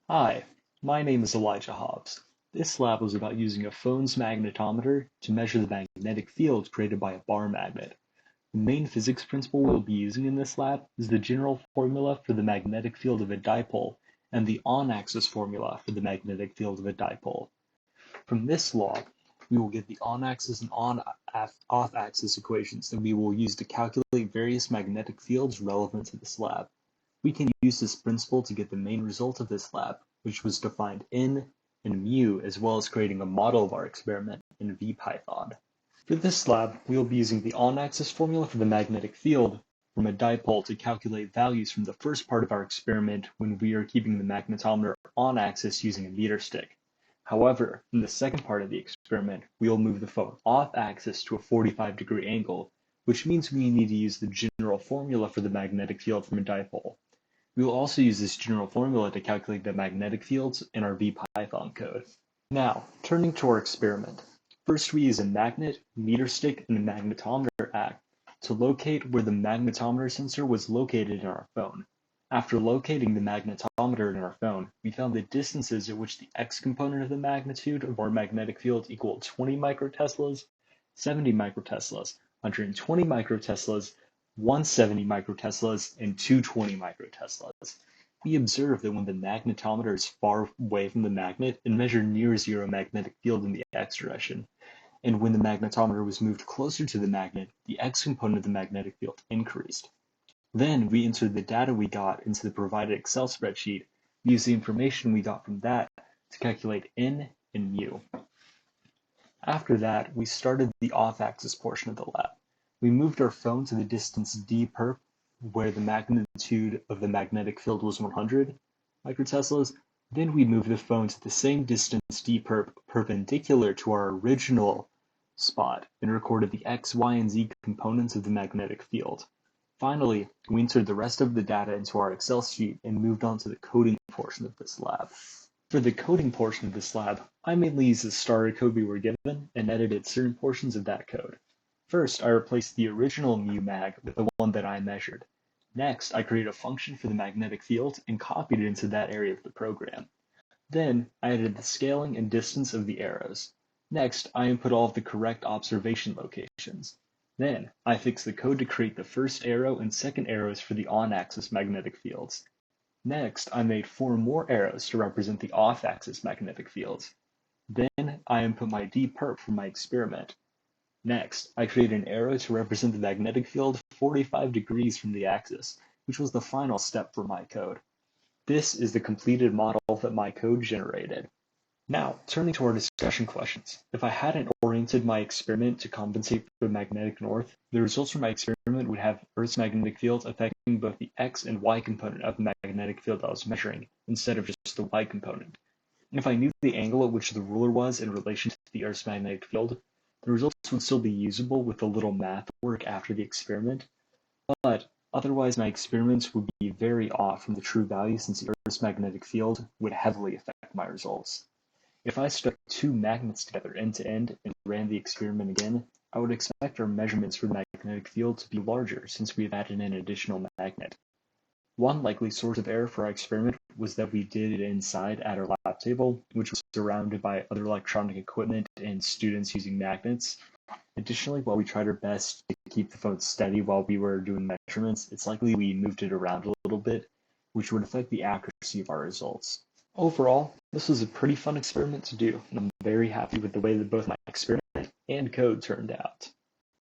Hi, my name is Elijah Hobbs. This lab was about using a phone's magnetometer to measure the magnetic field created by a bar magnet. The main physics principle we'll be using in this lab is the general formula for the magnetic field of a dipole and the on-axis formula for the magnetic field of a dipole. From this law, we will get the on-axis and off-axis equations that we will use to calculate various magnetic fields relevant to this lab. We can use this principle to get the main result of this lab, which was to find n and mu, as well as creating a model of our experiment in VPython. For this lab, we will be using the on-axis formula for the magnetic field from a dipole to calculate values from the first part of our experiment when we are keeping the magnetometer on axis using a meter stick. However, in the second part of the experiment, we will move the phone off axis to a 45-degree angle, which means we need to use the general formula for the magnetic field from a dipole. We will also use this general formula to calculate the magnetic fields in our VPython code. Now, turning to our experiment. First, we use a magnet, meter stick, and a magnetometer act to locate where the magnetometer sensor was located in our phone. After locating the magnetometer in our phone, we found the distances at which the x component of the magnitude of our magnetic field equaled 20 microteslas, 70 microteslas, 120 microteslas, 170 microteslas, and 220 microteslas. We observe that when the magnetometer is far away from the magnet, it measured near zero magnetic field in the x direction, and when the magnetometer was moved closer to the magnet, the x component of the magnetic field increased. Then we entered the data we got into the provided Excel spreadsheet, and used the information we got from that to calculate n and mu. After that, we started the off-axis portion of the lab. We moved our phone to the distance d perp, where the magnitude of the magnetic field was 100 microteslas. Then we moved the phone to the same distance d perp perpendicular to our original spot and recorded the x, y, and z components of the magnetic field. Finally, we entered the rest of the data into our Excel sheet and moved on to the coding portion of this lab. For the coding portion of this lab, I mainly used the starter code we were given and edited certain portions of that code. First, I replaced the original mu_mag with the one that I measured. Next, I created a function for the magnetic field and copied it into that area of the program. Then, I added the scaling and distance of the arrows. Next, I input all of the correct observation locations. Then, I fixed the code to create the first arrow and second arrows for the on-axis magnetic fields. Next, I made 4 more arrows to represent the off-axis magnetic fields. Then, I input my d_perp for my experiment. Next, I created an arrow to represent the magnetic field 45 degrees from the axis, which was the final step for my code. This is the completed model that my code generated. Now, turning to our discussion questions. If I hadn't oriented my experiment to compensate for magnetic north, the results from my experiment would have Earth's magnetic field affecting both the x and y component of the magnetic field I was measuring, instead of just the y component. If I knew the angle at which the ruler was in relation to the Earth's magnetic field, the results would still be usable with a little math work after the experiment, but otherwise my experiments would be very off from the true value since the Earth's magnetic field would heavily affect my results. If I stuck 2 magnets together end to end and ran the experiment again, I would expect our measurements for the magnetic field to be larger since we have added an additional magnet. One likely source of error for our experiment was that we did it inside at our lab table, which was surrounded by other electronic equipment and students using magnets. Additionally, while we tried our best to keep the phone steady while we were doing measurements, it's likely we moved it around a little bit, which would affect the accuracy of our results. Overall, this was a pretty fun experiment to do, and I'm very happy with the way that both my experiment and code turned out.